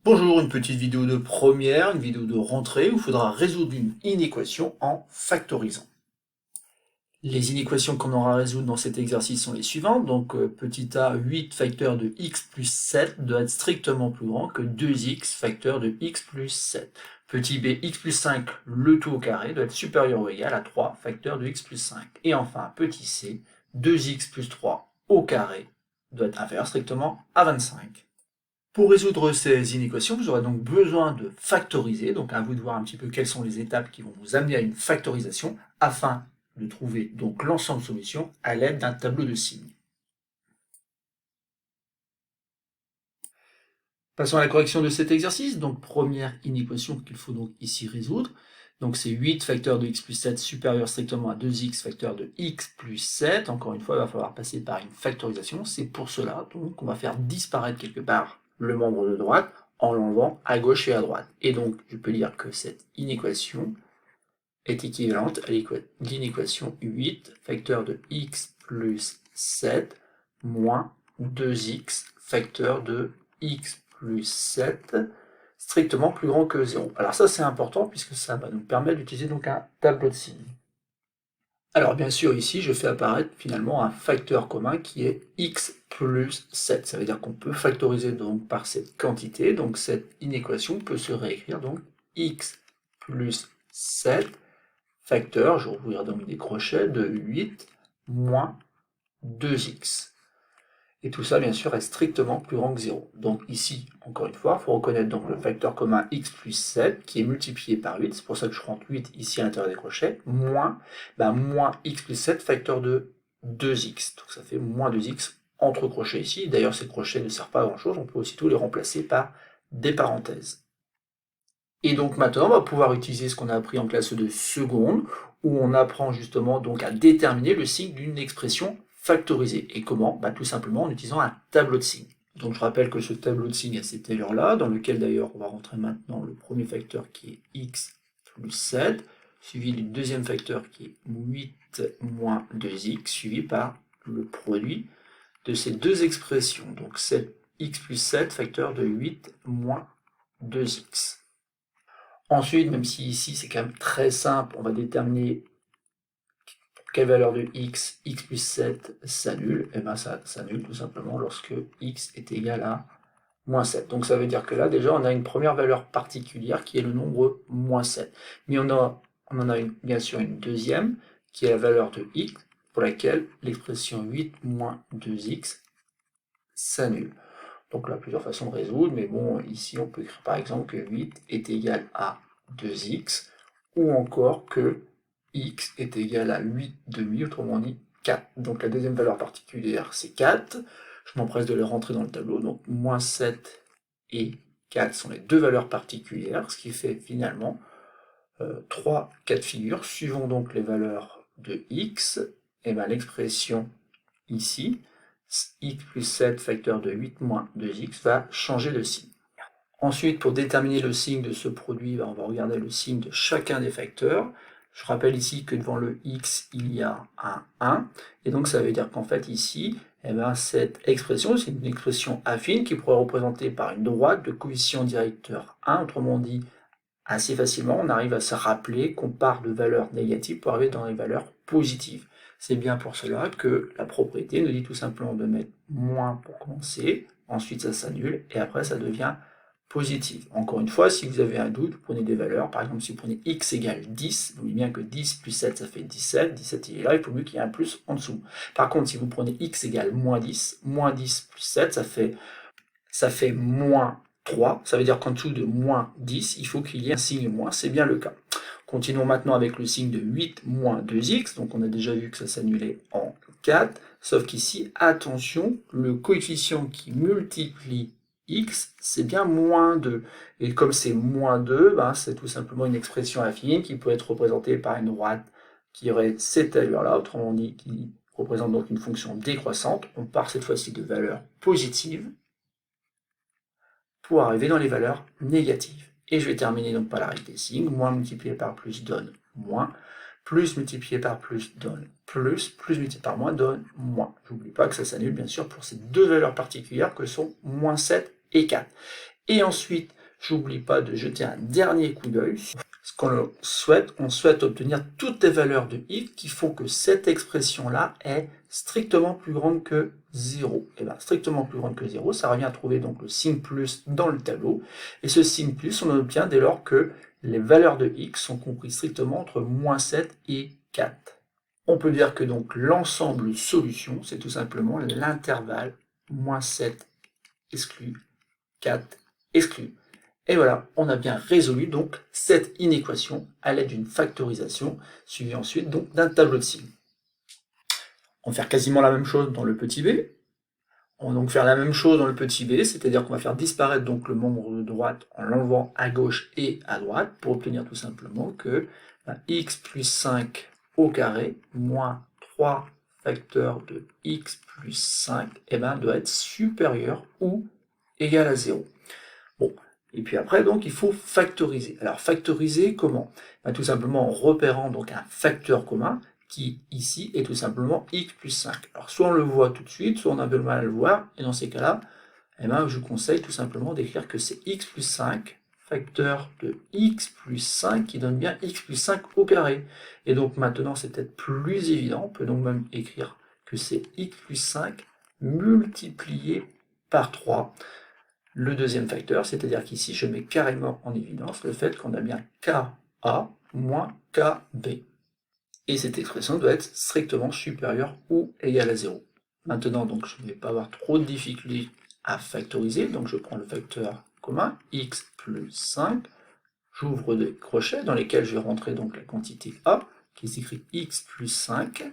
Bonjour, une petite vidéo de première, une vidéo de rentrée où il faudra résoudre une inéquation en factorisant. Les inéquations qu'on aura à résoudre dans cet exercice sont les suivantes. Donc petit a, 8 facteur de x plus 7 doit être strictement plus grand que 2x facteur de x plus 7. Petit b, x plus 5, le tout au carré, doit être supérieur ou égal à 3 facteur de x plus 5. Et enfin, petit c, 2x plus 3 au carré doit être inférieur strictement à 25. Pour résoudre ces inéquations, vous aurez donc besoin de factoriser, donc à vous de voir un petit peu quelles sont les étapes qui vont vous amener à une factorisation, afin de trouver donc l'ensemble de solutions à l'aide d'un tableau de signes. Passons à la correction de cet exercice. Donc première inéquation qu'il faut donc ici résoudre. Donc c'est 8 facteur de x plus 7 supérieur strictement à 2x facteur de x plus 7. Encore une fois, il va falloir passer par une factorisation. C'est pour cela donc on va faire disparaître quelque part le membre de droite en l'enlevant à gauche et à droite. Et donc je peux dire que cette inéquation est équivalente à l'inéquation 8 facteur de x plus 7 moins 2x facteur de x plus 7 strictement plus grand que 0. Alors ça c'est important puisque ça va nous permettre d'utiliser donc un tableau de signes. Alors bien sûr ici je fais apparaître finalement un facteur commun qui est x plus 7. Ça veut dire qu'on peut factoriser donc par cette quantité, donc cette inéquation peut se réécrire donc x plus 7 facteur, je rouvrirai donc des crochets, de 8 moins 2x. Et tout ça, bien sûr, est strictement plus grand que 0. Donc ici, encore une fois, il faut reconnaître donc le facteur commun x plus 7 qui est multiplié par 8, c'est pour ça que je rentre 8 ici à l'intérieur des crochets, moins, moins x plus 7 facteur de 2x. Donc ça fait moins 2x entre crochets ici. D'ailleurs, ces crochets ne servent pas à grand chose, on peut aussitôt les remplacer par des parenthèses. Et donc maintenant, on va pouvoir utiliser ce qu'on a appris en classe de seconde, où on apprend justement donc à déterminer le signe d'une expression factorisée. Et comment? Tout simplement en utilisant un tableau de signes. Donc je rappelle que ce tableau de signes a cette tailleur-là, dans lequel d'ailleurs on va rentrer maintenant le premier facteur qui est x plus 7, suivi du deuxième facteur qui est 8 moins 2x, suivi par le produit de ces deux expressions. Donc 7x plus 7 facteur de 8 moins 2x. Ensuite, même si ici c'est quand même très simple, on va déterminer pour quelle valeur de x plus 7 s'annule, et bien ça s'annule tout simplement lorsque x est égal à moins 7. Donc ça veut dire que là déjà on a une première valeur particulière qui est le nombre moins 7. Mais on en a bien sûr une deuxième qui est la valeur de x pour laquelle l'expression 8 moins 2x s'annule. Donc là, plusieurs façons de résoudre, mais bon, ici on peut écrire par exemple que 8 est égal à 2x, ou encore que x est égal à 8 demi, autrement dit 4. Donc la deuxième valeur particulière, c'est 4. Je m'empresse de les rentrer dans le tableau, donc moins 7 et 4 sont les deux valeurs particulières, ce qui fait finalement 3 cas de figure. Suivons donc les valeurs de x, et bien l'expression ici, x plus 7 facteur de 8 moins 2x va changer de signe. Ensuite, pour déterminer le signe de ce produit, on va regarder le signe de chacun des facteurs. Je rappelle ici que devant le x, il y a un 1, et donc ça veut dire qu'en fait ici, cette expression, c'est une expression affine qui pourrait être représentée par une droite de coefficient directeur 1, autrement dit, assez facilement, on arrive à se rappeler qu'on part de valeurs négatives pour arriver dans les valeurs positives. C'est bien pour cela que la propriété nous dit tout simplement de mettre moins pour commencer, ensuite ça s'annule, et après ça devient positif. Encore une fois, si vous avez un doute, vous prenez des valeurs, par exemple si vous prenez x égale 10, vous voyez bien que 10 plus 7 ça fait 17, 17 il est là, il faut mieux qu'il y ait un plus en dessous. Par contre, si vous prenez x égale moins 10 plus 7 ça fait moins 3, ça veut dire qu'en dessous de moins 10, il faut qu'il y ait un signe moins, c'est bien le cas. Continuons maintenant avec le signe de 8 moins 2x, donc on a déjà vu que ça s'annulait en 4, sauf qu'ici, attention, le coefficient qui multiplie x, c'est bien moins 2. Et comme c'est moins 2, c'est tout simplement une expression affine qui peut être représentée par une droite qui aurait cette allure-là, autrement dit, qui représente donc une fonction décroissante. On part cette fois-ci de valeurs positives pour arriver dans les valeurs négatives. Et je vais terminer donc par la règle des signes. Moins multiplié par plus donne moins. Plus multiplié par plus donne plus. Plus multiplié par moins donne moins. J'oublie pas que ça s'annule bien sûr pour ces deux valeurs particulières que sont moins 7 et 4. Et ensuite, j'oublie pas de jeter un dernier coup d'œil sur ce qu'on souhaite. On souhaite obtenir toutes les valeurs de x qui font que cette expression-là est strictement plus grande que 0. Et bien, strictement plus grande que 0, ça revient à trouver donc le signe plus dans le tableau. Et ce signe plus, on l'obtient dès lors que les valeurs de x sont comprises strictement entre moins 7 et 4. On peut dire que donc l'ensemble solution, c'est tout simplement l'intervalle moins 7 exclu, 4 exclu. Et voilà, on a bien résolu donc cette inéquation à l'aide d'une factorisation, suivie ensuite donc d'un tableau de signes. On va faire quasiment la même chose dans le petit b. On va donc faire la même chose dans le petit b, c'est-à-dire qu'on va faire disparaître donc le membre de droite en l'enlevant à gauche et à droite, pour obtenir tout simplement que x plus 5 au carré moins 3 facteurs de x plus 5 doit être supérieur ou égal à 0. Bon, et puis après, donc, il faut factoriser. Alors, factoriser comment? Tout simplement en repérant donc un facteur commun qui, ici, est tout simplement x plus 5. Alors, soit on le voit tout de suite, soit on a un peu de mal à le voir, et dans ces cas-là, je vous conseille tout simplement d'écrire que c'est x plus 5, facteur de x plus 5, qui donne bien x plus 5 au carré. Et donc, maintenant, c'est peut-être plus évident, on peut donc même écrire que c'est x plus 5 multiplié par 3. Le deuxième facteur, c'est-à-dire qu'ici, je mets carrément en évidence le fait qu'on a bien Ka moins Kb. Et cette expression doit être strictement supérieure ou égale à 0. Maintenant, donc, je ne vais pas avoir trop de difficultés à factoriser, donc je prends le facteur commun, x plus 5, j'ouvre des crochets dans lesquels je vais rentrer donc la quantité a, qui s'écrit x plus 5,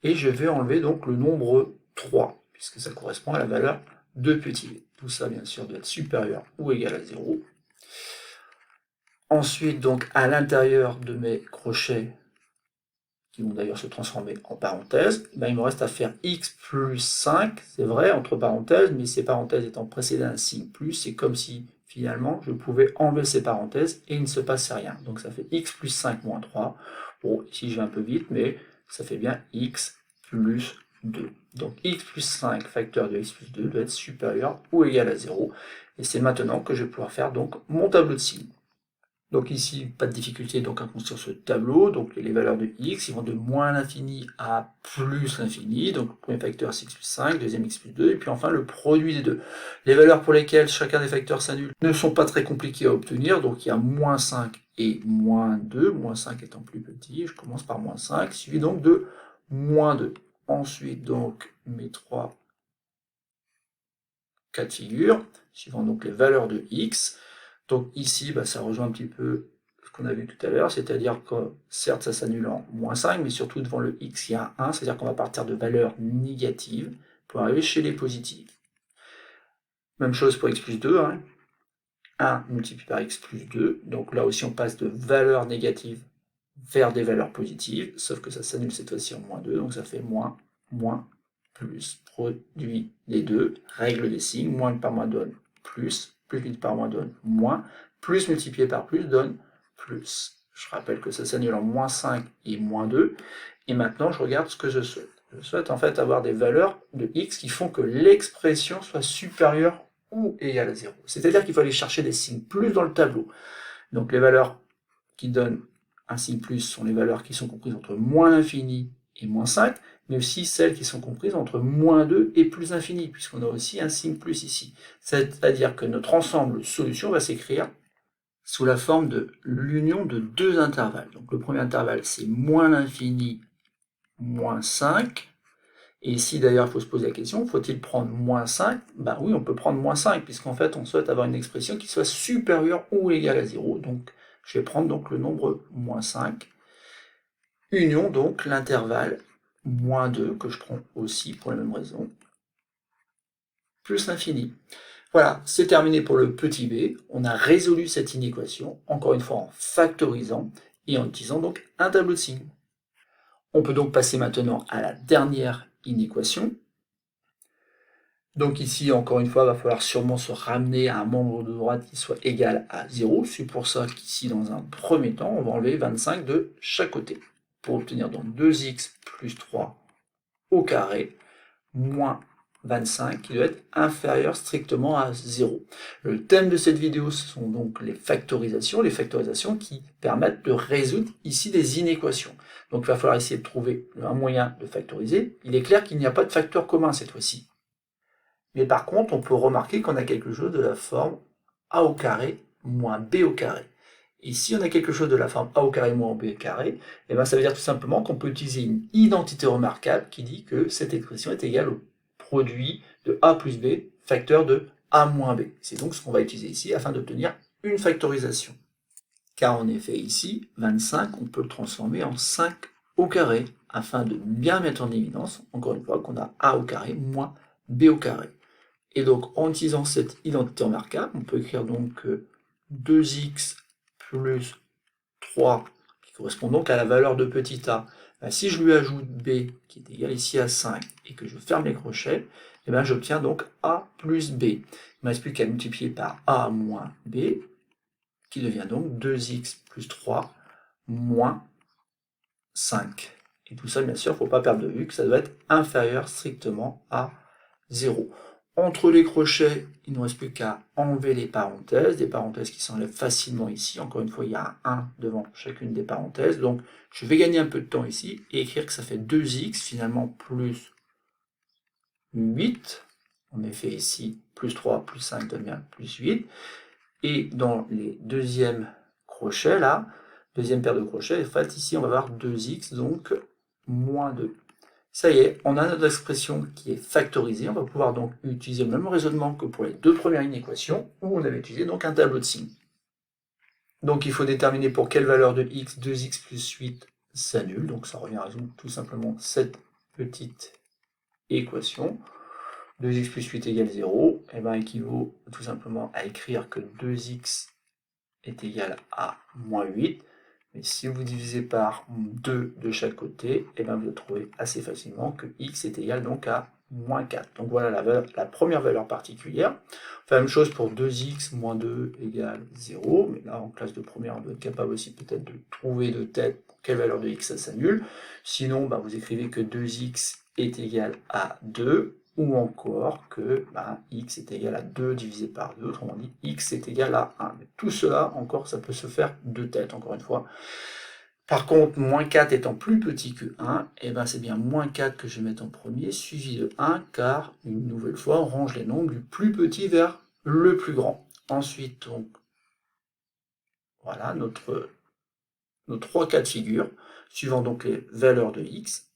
et je vais enlever donc le nombre 3, puisque ça correspond à la valeur de petit b. Tout ça, bien sûr, doit être supérieur ou égal à 0. Ensuite, donc, à l'intérieur de mes crochets, qui vont d'ailleurs se transformer en parenthèses, il me reste à faire x plus 5, c'est vrai, entre parenthèses, mais ces parenthèses étant précédées d'un signe plus, c'est comme si, finalement, je pouvais enlever ces parenthèses et il ne se passait rien. Donc ça fait x plus 5 moins 3. Bon, ici je vais un peu vite, mais ça fait bien x plus 2. Donc x plus 5 facteur de x plus 2 doit être supérieur ou égal à 0. Et c'est maintenant que je vais pouvoir faire donc mon tableau de signes. Donc ici, pas de difficulté donc à construire ce tableau. Donc les valeurs de x, ils vont de moins l'infini à plus l'infini. Donc le premier facteur c'est x plus 5, deuxième x plus 2, et puis enfin le produit des deux. Les valeurs pour lesquelles chacun des facteurs s'annule ne sont pas très compliquées à obtenir. Donc il y a moins 5 et moins 2, moins 5 étant plus petit. Je commence par moins 5, suivi donc de moins 2. Ensuite, donc, mes trois cas de figure, suivant donc les valeurs de x. Donc ici, ça rejoint un petit peu ce qu'on a vu tout à l'heure, c'est-à-dire que certes ça s'annule en moins 5, mais surtout devant le x il y a un 1, c'est-à-dire qu'on va partir de valeurs négatives pour arriver chez les positives. Même chose pour x plus 2, 1 multiplié par x plus 2, donc là aussi on passe de valeurs négatives vers des valeurs positives, sauf que ça s'annule cette fois-ci en moins 2, donc ça fait moins, moins, plus, produit des deux, règle des signes, moins par moins donne plus multiplié par moins donne moins, plus multiplié par plus donne plus. Je rappelle que ça s'annule en moins 5 et moins 2, et maintenant je regarde ce que je souhaite. Je souhaite en fait avoir des valeurs de x qui font que l'expression soit supérieure ou égale à 0. C'est-à-dire qu'il faut aller chercher des signes plus dans le tableau. Donc les valeurs qui donnent un signe plus sont les valeurs qui sont comprises entre moins l'infini et moins 5, mais aussi celles qui sont comprises entre moins 2 et plus infini, puisqu'on a aussi un signe plus ici. C'est-à-dire que notre ensemble solution va s'écrire sous la forme de l'union de deux intervalles. Donc le premier intervalle, c'est moins l'infini, moins 5. Et ici, d'ailleurs, il faut se poser la question, faut-il prendre moins 5? Oui, on peut prendre moins 5, puisqu'en fait, on souhaite avoir une expression qui soit supérieure ou égale à 0. Donc, je vais prendre donc le nombre moins 5. Union, donc, l'intervalle moins 2, que je prends aussi pour la même raison, plus l'infini. Voilà, c'est terminé pour le petit b. On a résolu cette inéquation, encore une fois en factorisant et en utilisant donc un tableau de signes. On peut donc passer maintenant à la dernière inéquation. Donc ici, encore une fois, il va falloir sûrement se ramener à un membre de droite qui soit égal à 0. C'est pour ça qu'ici, dans un premier temps, on va enlever 25 de chaque côté, pour obtenir donc 2x plus 3 au carré, moins 25 qui doit être inférieur strictement à 0. Le thème de cette vidéo, ce sont donc les factorisations qui permettent de résoudre ici des inéquations. Donc il va falloir essayer de trouver un moyen de factoriser. Il est clair qu'il n'y a pas de facteur commun cette fois-ci. Mais par contre, on peut remarquer qu'on a quelque chose de la forme a au carré moins b au carré. Et si on a quelque chose de la forme a au carré moins b au carré, eh bien ça veut dire tout simplement qu'on peut utiliser une identité remarquable qui dit que cette expression est égale au produit de a plus b, facteur de a moins b. C'est donc ce qu'on va utiliser ici afin d'obtenir une factorisation. Car en effet ici, 25, on peut le transformer en 5 au carré, afin de bien mettre en évidence, encore une fois, qu'on a a au carré moins b au carré. Et donc en utilisant cette identité remarquable, on peut écrire donc 2x plus 3, qui correspond donc à la valeur de petit a. Si je lui ajoute b, qui est égal ici à 5, et que je ferme les crochets, et bien j'obtiens donc a plus b. Il ne me reste plus qu'à multiplier par a moins b, qui devient donc 2x plus 3 moins 5. Et tout ça, bien sûr, il ne faut pas perdre de vue que ça doit être inférieur strictement à 0. Entre les crochets, il ne nous reste plus qu'à enlever les parenthèses, des parenthèses qui s'enlèvent facilement ici. Encore une fois, il y a un 1 devant chacune des parenthèses. Donc, je vais gagner un peu de temps ici et écrire que ça fait 2x finalement plus 8. En effet, ici, plus 3 plus 5 donne bien plus 8. Et dans les deuxièmes crochets, là, deuxième paire de crochets, en fait, ici, on va avoir 2x, donc moins 2. Ça y est, on a notre expression qui est factorisée. On va pouvoir donc utiliser le même raisonnement que pour les deux premières inéquations, où on avait utilisé donc un tableau de signes. Donc il faut déterminer pour quelle valeur de x 2x plus 8 s'annule. Donc ça revient à résoudre tout simplement cette petite équation. 2x plus 8 égale 0, et bien équivaut tout simplement à écrire que 2x est égal à moins 8. Mais si vous divisez par 2 de chaque côté, et bien vous trouvez assez facilement que x est égal donc à moins 4. Donc voilà la première valeur particulière. On fait la même chose pour 2x moins 2 égale 0. Mais là, en classe de première, on doit être capable aussi peut-être de trouver de tête pour quelle valeur de x ça s'annule. Sinon, vous écrivez que 2x est égal à 2. Ou encore que x est égal à 2 divisé par 2, autrement dit, x est égal à 1. Mais tout cela, encore, ça peut se faire de tête, encore une fois. Par contre, moins 4 étant plus petit que 1, et c'est bien moins 4 que je vais mettre en premier, suivi de 1, car, une nouvelle fois, on range les nombres du plus petit vers le plus grand. Ensuite, donc, voilà nos trois cas de figure, suivant donc les valeurs de x.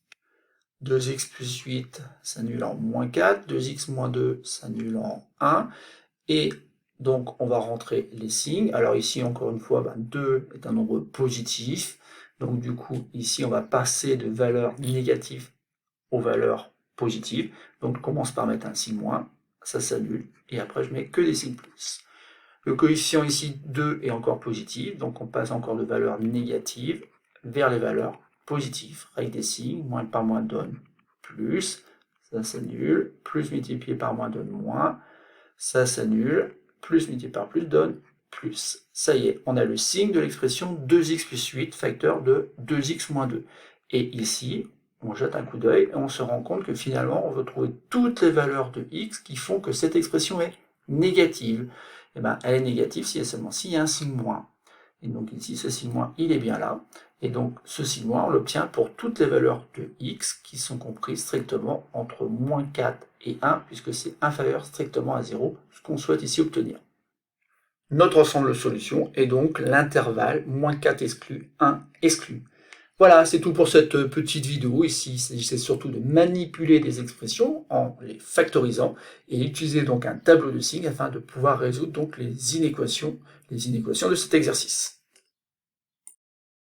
2x plus 8 s'annule en moins 4, 2x moins 2 s'annule en 1, et donc on va rentrer les signes. Alors ici, encore une fois, 2 est un nombre positif, donc du coup, ici, on va passer de valeurs négatives aux valeurs positives, donc je commence par mettre un signe moins, ça s'annule, et après je mets que des signes plus. Le coefficient ici, 2, est encore positif, donc on passe encore de valeurs négatives vers les valeurs positif, règle des signes, moins par moins donne plus, ça s'annule, plus multiplié par moins donne moins, ça s'annule, plus multiplié par plus donne plus. Ça y est, on a le signe de l'expression 2x plus 8, facteur de 2x moins 2. Et ici, on jette un coup d'œil et on se rend compte que finalement, on veut trouver toutes les valeurs de x qui font que cette expression est négative. Et elle est négative si et seulement s'il y a un signe moins. Et donc ici, ce signe moins, il est bien là. Et donc, ce signe moins, on l'obtient pour toutes les valeurs de x qui sont comprises strictement entre moins 4 et 1, puisque c'est inférieur strictement à 0, ce qu'on souhaite ici obtenir. Notre ensemble de solutions est donc l'intervalle moins 4 exclu, 1 exclu. Voilà, c'est tout pour cette petite vidéo. Ici, il s'agissait surtout de manipuler des expressions en les factorisant et utiliser donc un tableau de signes afin de pouvoir résoudre donc les inéquations de cet exercice.